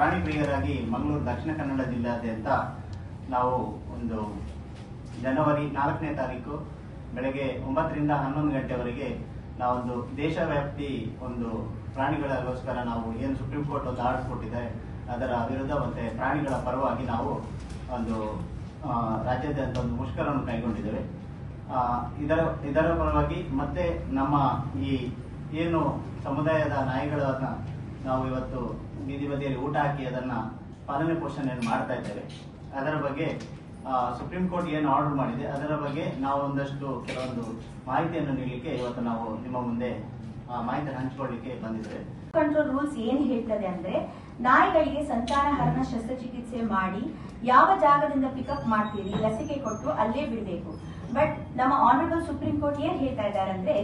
ಪ್ರಾಣಿ ಪ್ರಿಯರಾಗಿ ಮಂಗಳೂರು ದಕ್ಷಿಣ ಕನ್ನಡ ಜಿಲ್ಲೆಯಾದ್ಯಂತ ನಾವು ಒಂದು ಜನವರಿ 4ನೇ ತಾರೀಕು ಬೆಳಗ್ಗೆ 9 ರಿಂದ 11 ಗಂಟೆವರೆಗೆ ನಾವೊಂದು ದೇಶವ್ಯಾಪಿ ಒಂದು ಪ್ರಾಣಿಗಳಿಗೋಸ್ಕರ ನಾವು ಏನು ಸುಪ್ರೀಂ ಕೋರ್ಟ್ ಒಂದು ಆರ್ಡರ್ ಕೊಟ್ಟಿದೆ ಅದರ ವಿರುದ್ಧ ಮತ್ತೆ ಪ್ರಾಣಿಗಳ ಪರವಾಗಿ ನಾವು ಒಂದು ರಾಜ್ಯಾದ್ಯಂತ ಒಂದು ಮುಷ್ಕರವನ್ನು ಕೈಗೊಂಡಿದ್ದೇವೆ. ಇದರ ಪರವಾಗಿ ಮತ್ತೆ ನಮ್ಮ ಈ ಏನು ಸಮುದಾಯದ ನಾಯಿಗಳನ್ನ ನಾವು ಇವತ್ತು ಬೀದಿ ಬದಿಯಲ್ಲಿ ಊಟ ಹಾಕಿ ಅದನ್ನ ಪಾಲನೆ ಪೋಷಣೆಯನ್ನು ಮಾಡ್ತಾ ಇದ್ದೇವೆ. ಅದರ ಬಗ್ಗೆ ಸುಪ್ರೀಂ ಕೋರ್ಟ್ ಏನು ಆರ್ಡರ್ ಮಾಡಿದೆ ಅದರ ಬಗ್ಗೆ ನಾವು ಒಂದಷ್ಟು ಕೆಲವೊಂದು ಮಾಹಿತಿಯನ್ನು ನೀಡಲಿಕ್ಕೆ ಇವತ್ತು ನಾವು ನಿಮ್ಮ ಮುಂದೆ ಮಾಹಿತಿ ಹಂಚಿಕೊಳ್ಳಿಕ್ಕೆ ಬಂದಿದ್ದೇವೆ. ಕಂಟ್ರೋಲ್ ರೂಲ್ಸ್ ಏನ್ ಹೇಳ್ತದೆ ಅಂದ್ರೆ, ನಾಯಿಗಳಿಗೆ ಸಂತಾನಹರಣ ಶಸ್ತ್ರಚಿಕಿತ್ಸೆ ಮಾಡಿ ಯಾವ ಜಾಗದಿಂದ ಪಿಕಪ್ ಮಾಡ್ತೀರಿ ಲಸಿಕೆ ಕೊಟ್ಟು ಅಲ್ಲೇ ಬಿಡಬೇಕು. ಬಟ್ ನಮ್ಮ ಆನರಬಲ್ ಸುಪ್ರೀಂ ಕೋರ್ಟ್ ಏನ್ ಹೇಳ್ತಾ ಇದ್ದಾರೆ ಅಂದ್ರೆ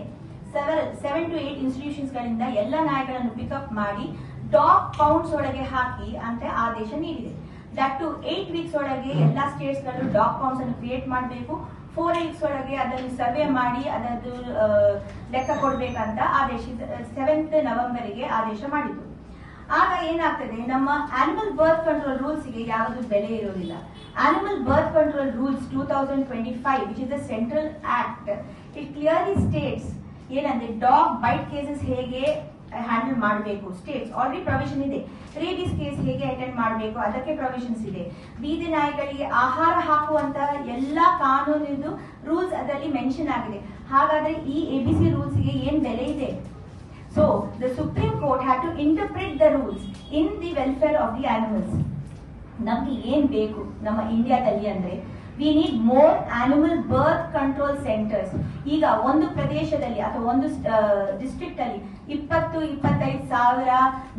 7 to 8 ಇನ್ಸ್ಟಿಟ್ಯೂಷನ್ಸ್ ಗಳಿಂದ ಎಲ್ಲ ನಾಯಿಗಳನ್ನು ಪಿಕಪ್ ಮಾಡಿ ಡಾಗ್ ಪೌಂಡ್ಸ್ ಒಳಗೆ ಹಾಕಿ ಅಂತ ಆದೇಶ ನೀಡಿದೆ. ದಟ್ ಟು 8 ವೀಕ್ಸ್ ಒಳಗೆ ಎಲ್ಲಾ ಸ್ಟೇಟ್ಸ್ ಗಳು ಡಾಗ್ ಪೌಂಡ್ಸ್ ಅನ್ನು ಕ್ರಿಯೇಟ್ ಮಾಡಬೇಕು. 4 ವೀಕ್ಸ್ ಒಳಗೆ ಅದನ್ನು ಸರ್ವೆ ಮಾಡಿ ಅದರದ್ದು ಲೆಕ್ಕ ಕೊಡ್ಬೇಕಂತ ಆದೇಶ 7th ನವೆಂಬರ್ಗೆ ಆದೇಶ ಮಾಡಿತು. ಆಗ ಏನಾಗ್ತದೆ, ನಮ್ಮ ಆನಿಮಲ್ ಬರ್ತ್ ಕಂಟ್ರೋಲ್ ರೂಲ್ಸ್ ಗೆ ಯಾವುದು ಬೆಲೆ ಇರೋದಿಲ್ಲ. Animal birth control rules 2025 which is the central act, it clearly States ಏನಂದ್ರೆ ಡಾಗ್ ಬೈಟ್ ಕೇಸಸ್ ಹೇಗೆ ಹ್ಯಾಂಡಲ್ ಮಾಡಬೇಕು. ಸ್ಟೇಟ್ಸ್ ಆಲ್ರೆಡಿ ಪ್ರೊವಿಷನ್ ಇದೆ. ರೇಬಿಸ್ ಕೇಸ್ ಹೇಗೆ ಅಟೆಂಡ್ ಮಾಡಬೇಕು ಅದಕ್ಕೆ ಪ್ರೊವಿಷನ್ಸ್ ಇದೆ. ಬೀದಿ ನಾಯಿಗಳಿಗೆ ಆಹಾರ ಹಾಕುವಂತ ಎಲ್ಲಾ ಕಾನೂನಿನ ರೂಲ್ಸ್ ಅದರಲ್ಲಿ ಮೆನ್ಷನ್ ಆಗಿದೆ. ಹಾಗಾದ್ರೆ ಈ ABC ರೂಲ್ಸ್ ಗೆ ಏನ್ ಬೆಲೆ ಇದೆ? So the Supreme Court had to interpret the rules in the welfare of the animals. ನಮ್ಗೆ ಏನ್ ಬೇಕು ನಮ್ಮ ಇಂಡಿಯಾದಲ್ಲಿ ಅಂದ್ರೆ, we need more animal birth control centres. ಈಗ ಒಂದು ಪ್ರದೇಶದಲ್ಲಿ ಅಥವಾ ಒಂದು ಡಿಸ್ಟ್ರಿಕ್ಟ್ ಅಲ್ಲಿ 20-25 ಸಾವಿರ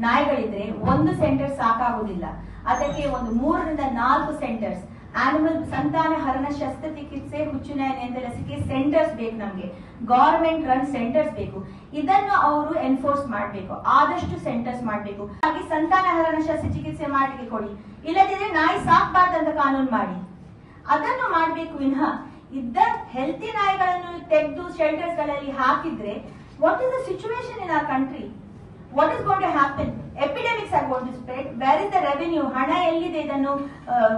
ನಾಯಿಗಳಿದ್ರೆ ಒಂದು ಸೆಂಟರ್ ಸಾಕಾಗುವುದಿಲ್ಲ. ಅದಕ್ಕೆ ಒಂದು 3 ರಿಂದ 4 ಸೆಂಟರ್ಸ್ ಆನಿಮಲ್ ಸಂತಾನಹರಣ ಶಸ್ತ್ರಚಿಕಿತ್ಸೆ ಹುಚ್ಚುನಾಯಿ ನಿಯಂತ್ರಣ ಲಸಿಕೆ ಸೆಂಟರ್ಸ್ ಬೇಕು. ನಮ್ಗೆ ಗವರ್ಮೆಂಟ್ ರನ್ ಸೆಂಟರ್ಸ್ ಬೇಕು. ಇದನ್ನು ಅವರು ಎನ್ಫೋರ್ಸ್ ಮಾಡಬೇಕು, ಆದಷ್ಟು ಸೆಂಟರ್ಸ್ ಮಾಡಬೇಕು. ಹಾಗೆ ಸಂತಾನಹರಣ ಶಸ್ತ್ರಚಿಕಿತ್ಸೆ ಮಾಡಲಿಕ್ಕೆ ಕೊಡಿ, ಇಲ್ಲದಿದ್ರೆ ನಾಯಿ ಸಾಕಬಾರ್ದಂತ ಕಾನೂನು ಮಾಡಿ, ಅದನ್ನು ಮಾಡಬೇಕು. ವಿನಃ ಇದ್ದ ಹೆಲ್ತಿ ನಾಯಿಗಳನ್ನು ತೆಗೆದು ಶೆಲ್ಟರ್ಸ್ ಗಳಲ್ಲಿ ಹಾಕಿದ್ರೆ what is the situation in our country? What is going to happen? Epidemics are going to spread. Where is the revenue? ಹಣ ಎಲ್ಲಿದೆ ಇದನ್ನು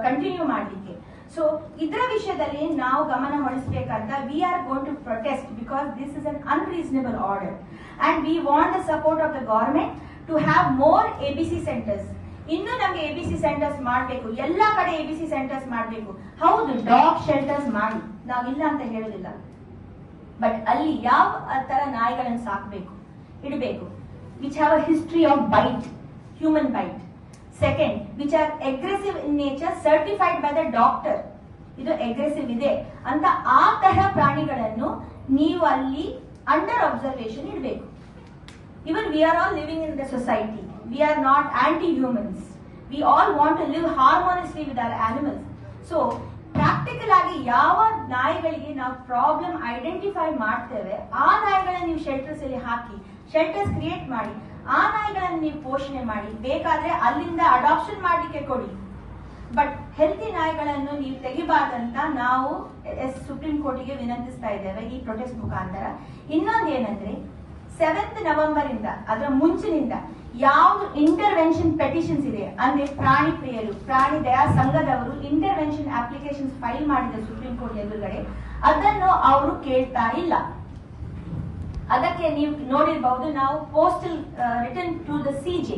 ಕಂಟಿನ್ಯೂ ಮಾಡಲಿಕ್ಕೆ? ಸೊ ಇದರ ವಿಷಯದಲ್ಲಿ ನಾವು ಗಮನ ಹೊರಿಸಬೇಕಂತ we are going to protest because this is an unreasonable order and we want the support of the government to have more ABC centres. ಇನ್ನು ನಮಗೆ ABC ಸೆಂಟರ್ಸ್ ಮಾಡಬೇಕು, ಎಲ್ಲಾ ಕಡೆ ABC ಸೆಂಟರ್ಸ್ ಮಾಡಬೇಕು. ಹೌದು, ಡಾಗ್ ಶೆಲ್ಟರ್ಸ್ ಮಾಡಿ, ನಾವಿಲ್ಲ ಅಂತ ಹೇಳುದಿಲ್ಲ. ಬಟ್ ಅಲ್ಲಿ ಯಾವ ತರ ನಾಯಿಗಳನ್ನು ಸಾಕಬೇಕು, ಇಡಬೇಕು, which have a history of bite, human bite. Second, which are aggressive in nature, certified by the doctor. ಇದು ಅಗ್ರೆಸಿವ್ ಇದೆ ಅಂತ ಆ ತರ ಪ್ರಾಣಿಗಳನ್ನು ನೀವು ಅಲ್ಲಿ ಅಂಡರ್ ಅಬ್ಸರ್ವೇಷನ್ ಇಡಬೇಕು. Even we are all living in the society. We are not anti-humans. We all want to live harmoniously with our animals. So, practical ಆಗಿ ಯಾವ ನಾಯಿಗಳಿಗೆ ನಾವು ಪ್ರಾಬ್ಲಮ್ ಐಡೆಂಟಿಫೈ ಮಾಡ್ತೇವೆ ಆ ನಾಯಿಗಳನ್ನ ನೀವು ಶೆಲ್ಟರ್ಸ್ ಅಲ್ಲಿ ಹಾಕಿ, ಶೆಲ್ಟರ್ಸ್ ಕ್ರಿಯೇಟ್ ಮಾಡಿ, ಆ ನಾಯಿಗಳನ್ನು ನೀವು ಪೋಷಣೆ ಮಾಡಿ, ಬೇಕಾದ್ರೆ ಅಲ್ಲಿಂದ ಅಡಾಪ್ಷನ್ ಮಾಡ್ಲಿಕ್ಕೆ ಕೊಡಿ. ಬಟ್ ಹೆಲ್ತಿ ನಾಯಿಗಳನ್ನು ನೀವು ತೆಗಿಬಾರ್ದಂತ ನಾವು ಸುಪ್ರೀಂ ಕೋರ್ಟಿಗೆ ವಿನಂತಿಸ್ತಾ ಇದ್ದೇವೆ ಈ ಪ್ರೊಟೆಸ್ಟ್ ಮುಖಾಂತರ. ಇನ್ನೊಂದು ಏನಂದ್ರೆ, 7th ನವೆಂಬರ್ ಇಂದ ಅದರ ಮುಂಚಿನಿಂದ ಯಾವುದು ಇಂಟರ್ವೆನ್ಷನ್ ಪೆಟಿಷನ್ಸ್ ಇದೆ ಅಂದ್ರೆ ಪ್ರಾಣಿ ಪ್ರಿಯರು, ಪ್ರಾಣಿ ದಯಾ ಸಂಘದವರು ಇಂಟರ್ವೆನ್ಷನ್ ಅಪ್ಲಿಕೇಶನ್ಸ್ ಫೈಲ್ ಮಾಡಿದ ಸುಪ್ರೀಂ ಕೋರ್ಟ್ ಎದುರುಗಡೆ, ಅದನ್ನು ಅವರು ಕೇಳ್ತಾ ಇಲ್ಲ. ಅದಕ್ಕೆ ನೀವು ನೋಡಿರಬಹುದು, ನಾವು postal return to the CJ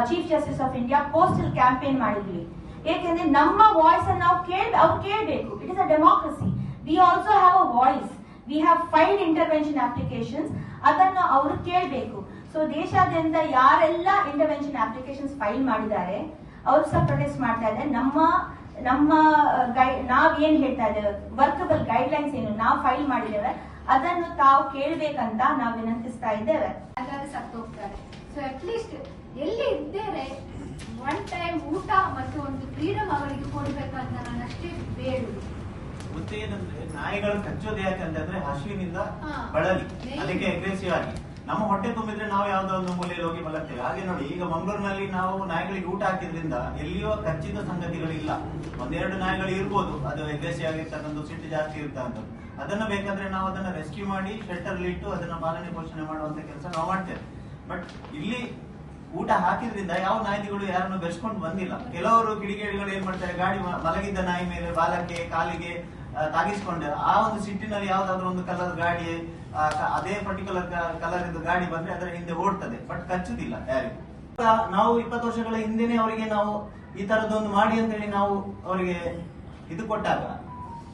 chief justice of India postal campaign ಮಾಡಿದ್ವಿ. ಏಕೆಂದ್ರೆ ನಮ್ಮ ವಾಯ್ಸ್ ಅನ್ನು ಅವ್ರು ಕೇಳಬೇಕು. It is a democracy. We also have a voice. We have filed intervention applications. ಅದನ್ನು ಅವರು ಕೇಳಬೇಕು. ಸೊ ದೇಶಾದ್ಯಂತ ಯಾರೆಲ್ಲ ಇಂಟರ್ವೆನ್ಷನ್ ಅಪ್ಲಿಕೇಶನ್ಸ್ ಫೈಲ್ ಮಾಡಿದ್ದಾರೆ ಅವರು ಸಹ ಪ್ರೊಟೆಸ್ಟ್ ಮಾಡ್ತಾ ಇದ್ದಾರೆ. ನಾವ್ ಏನ್ ಹೇಳ್ತಾ ಇದ್ದೇವೆ, ವರ್ಕಬಲ್ ಗೈಡ್ ಲೈನ್ಸ್ ಏನು ನಾವು ಫೈಲ್ ಮಾಡಿದ್ದೇವೆ ಅದನ್ನು ತಾವು ಕೇಳಬೇಕಂತ ನಾವು ವಿನಂತಿಸ್ತಾ ಇದ್ದೇವೆ. ಹಾಗಾದ್ರೆ ಸತ್ತೋಗ್ತಾರೆ. ಸೊ ಅಟ್ಲೀಸ್ಟ್ ಎಲ್ಲಿ ಇದ್ದೇವೆ ಒನ್ ಟೈಮ್ ಊಟ ಮತ್ತು ಒಂದು ಫ್ರೀಡಮ್ ಅವರಿಗೆ ಕೊಡ್ಬೇಕಂತ ನಾನು ಅಷ್ಟೇ ಬೇಡುದು. ಮತ್ತೆ ಏನಂದ್ರೆ, ನಾಯಿಗಳು ಕಚ್ಚೋದು ಯಾಕಂತಂದ್ರೆ ಹಸುವಿನಿಂದ ಬಳಲಿ, ಅದಕ್ಕೆ ಅಗ್ರೆಸಿವ್ ಆಗಿ ನಮ್ಮ ಹೊಟ್ಟೆ ತುಂಬಿದ್ರೆ ನಾವು ಯಾವ್ದೋ ಒಂದು ಮೂಲೆಯಲ್ಲಿ ಹೋಗಿ ಮಲಗ್ತೇವೆ. ಹಾಗೆ ನೋಡಿ, ಈಗ ಮಂಗಳೂರಿನಲ್ಲಿ ನಾವು ನಾಯಿಗಳಿಗೆ ಊಟ ಹಾಕಿದ್ರಿಂದ ಎಲ್ಲಿಯೋ ಕಚ್ಚಿದ ಸಂಗತಿಗಳಿಲ್ಲ. 1-2 ನಾಯಿಗಳು ಇರ್ಬೋದು, ಅದು ಅಗ್ರೆಸಿವ್ ಆಗಿರ್ತಕ್ಕಂಥ, ಸಿಟ್ಟು ಜಾಸ್ತಿ ಇರ್ತಕ್ಕಂಥದ್ದು. ಅದನ್ನ ಬೇಕಾದ್ರೆ ನಾವು ಅದನ್ನ ರೆಸ್ಕ್ಯೂ ಮಾಡಿ ಶೆಲ್ಟರ್ ಇಟ್ಟು ಅದನ್ನ ಪಾಲನೆ ಪೋಷಣೆ ಮಾಡುವಂತ ಕೆಲಸ ನಾವು ಮಾಡ್ತೇವೆ. ಬಟ್ ಇಲ್ಲಿ ಊಟ ಹಾಕಿದ್ರಿಂದ ಯಾವ ನಾಯಿಗಳು ಯಾರನ್ನು ಬೆರೆಸ್ಕೊಂಡು ಬಂದಿಲ್ಲ. ಕೆಲವರು ಕಿಡಿಗೇಡಿಗಳು ಏನ್ ಮಾಡ್ತಾರೆ, ಗಾಡಿ ಮಲಗಿದ್ದ ನಾಯಿ ಮೇಲೆ ಬಾಲಕ್ಕೆ ಕಾಲಿಗೆ ತಾಗಿಸ್ಕೊಂಡು ಆ ಒಂದು ಸಿಟ್ಟಿನಲ್ಲಿ ಯಾವ್ದಾದ್ರು ಒಂದು ಕಲರ್ ಗಾಡಿ ಅದೇ ಪರ್ಟಿಕ್ಯುಲರ್ ಕಲರ್ ಇದ್ದು ಗಾಡಿ ಬಂದ್ರೆ ಅದರ ಹಿಂದೆ ಓಡ್ತದೆ, ಬಟ್ ಕಚ್ಚುದಿಲ್ಲ ಯಾರಿಗೂ. ನಾವು 20 ವರ್ಷಗಳ ಹಿಂದೆನೆ ಅವರಿಗೆ ನಾವು ಈ ತರದೊಂದು ಮಾಡಿ ಅಂತ ಹೇಳಿ ನಾವು ಅವರಿಗೆ ಇದು ಕೊಟ್ಟಾಗ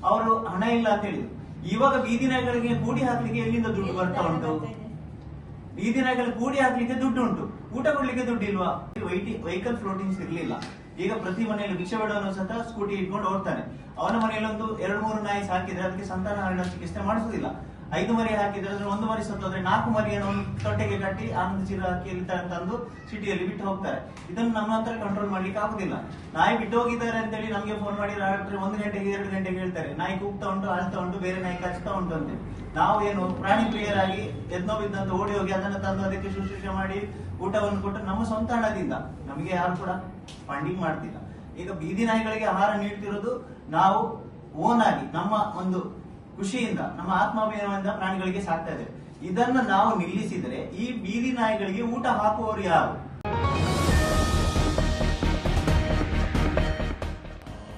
ಅವರು ಹಣ ಇಲ್ಲ ಅಂತ ಹೇಳಿದ್ರು. ಇವಾಗ ಬೀದಿ ನಾಯಿಗಳಿಗೆ ಕೂಡಿ ಹಾಕ್ಲಿಕ್ಕೆ ಎಲ್ಲಿಂದ ದುಡ್ಡು ಬರ್ತಾ ಉಂಟು? ಬೀದಿ ನಾಯಿಗಳಿಗೆ ಕೂಡಿ ಹಾಕ್ಲಿಕ್ಕೆ ದುಡ್ಡು ಉಂಟು, ಊಟ ಕೊಡ್ಲಿಕ್ಕೆ ದುಡ್ಡು ಇಲ್ವಾ? ವೆಹಿಕಲ್ ಫ್ಲೋಟಿಂಗ್ಸ್ ಇರ್ಲಿಲ್ಲ. ಈಗ ಪ್ರತಿ ಮನೆಯಲ್ಲಿ ಭಿಕ್ಷೆ ಬೇಡವನು ಸಹ ಸ್ಕೂಟಿ ಇಟ್ಕೊಂಡು ಓಡ್ತಾನೆ. ಅವನ ಮನೆಯಲ್ಲಿ ಒಂದು 2-3 ನಾಯಿ ಸಾಕಿದ್ರೆ ಅದಕ್ಕೆ ಸಂತಾನಹರಣ ಚಿಕಿತ್ಸೆ ಮಾಡಿಸುದಿಲ್ಲ. 5 ಮರಿ ಹಾಕಿದ್ರೆ ಅದ್ರ 1 ಮರಿ ಸತ್ತೋದ್ರೆ 4 ಮರಿಯನ್ನು ತೊಟ್ಟೆಗೆ ಕಟ್ಟಿ ಆನಂದ ಚೀರ ಹಾಕಿ ತಂದು ಸಿಟಿಯಲ್ಲಿ ಬಿಟ್ಟು ಹೋಗ್ತಾರೆ. ಇದನ್ನು ನಮ್ಮ ಹತ್ರ ಕಂಟ್ರೋಲ್ ಮಾಡ್ಲಿಕ್ಕೆ ಆಗುದಿಲ್ಲ. ನಾಯಿ ಬಿಟ್ಟು ಹೋಗಿದ್ದಾರೆ ಅಂತೇಳಿ ನಮ್ಗೆ ಫೋನ್ ಮಾಡಿ ರಾತ್ರಿ 1 ಗಂಟೆಗೆ 2 ಗಂಟೆಗೆ ಹೇಳ್ತಾರೆ, ನಾಯಿ ಕೂಗ್ತಾ ಉಂಟು, ಅಳ್ತಾ ಉಂಟು, ಬೇರೆ ನಾಯಿ ಕಚ್ತಾ ಉಂಟು ಅಂತ. ನಾವು ಏನು ಪ್ರಾಣಿ ಪ್ರಿಯರಾಗಿ ಎದ್ನೋ ಬಿದ್ದಂತ ಓಡಿ ಹೋಗಿ ಅದನ್ನು ತಂದು ಅದಕ್ಕೆ ಶುಶ್ರೂಷೆ ಮಾಡಿ ಊಟವನ್ನು ಕೊಟ್ಟು ನಮ್ಮ ಸ್ವಂತ ಹಣದಿಂದ, ನಮಗೆ ಯಾರು ಕೂಡ ಫಂಡಿಂಗ್ ಮಾಡ್ತಿಲ್ಲ. ಈಗ ಬೀದಿ ನಾಯಿಗಳಿಗೆ ಆಹಾರ ನೀಡ್ತಿರೋದು ನಾವು ಓನ್ ಆಗಿ ನಮ್ಮ ಒಂದು ಖುಷಿಯಿಂದ ನಮ್ಮ ಆತ್ಮಾಭಿಮಾನದಿಂದ ಪ್ರಾಣಿಗಳಿಗೆ ಸಾಕ್ತಾ ಇದ್ದೇವೆ. ಇದನ್ನ ನಾವು ನಿಲ್ಲಿಸಿದರೆ ಈ ಬೀದಿ ನಾಯಿಗಳಿಗೆ ಊಟ ಹಾಕುವವರು ಯಾರು?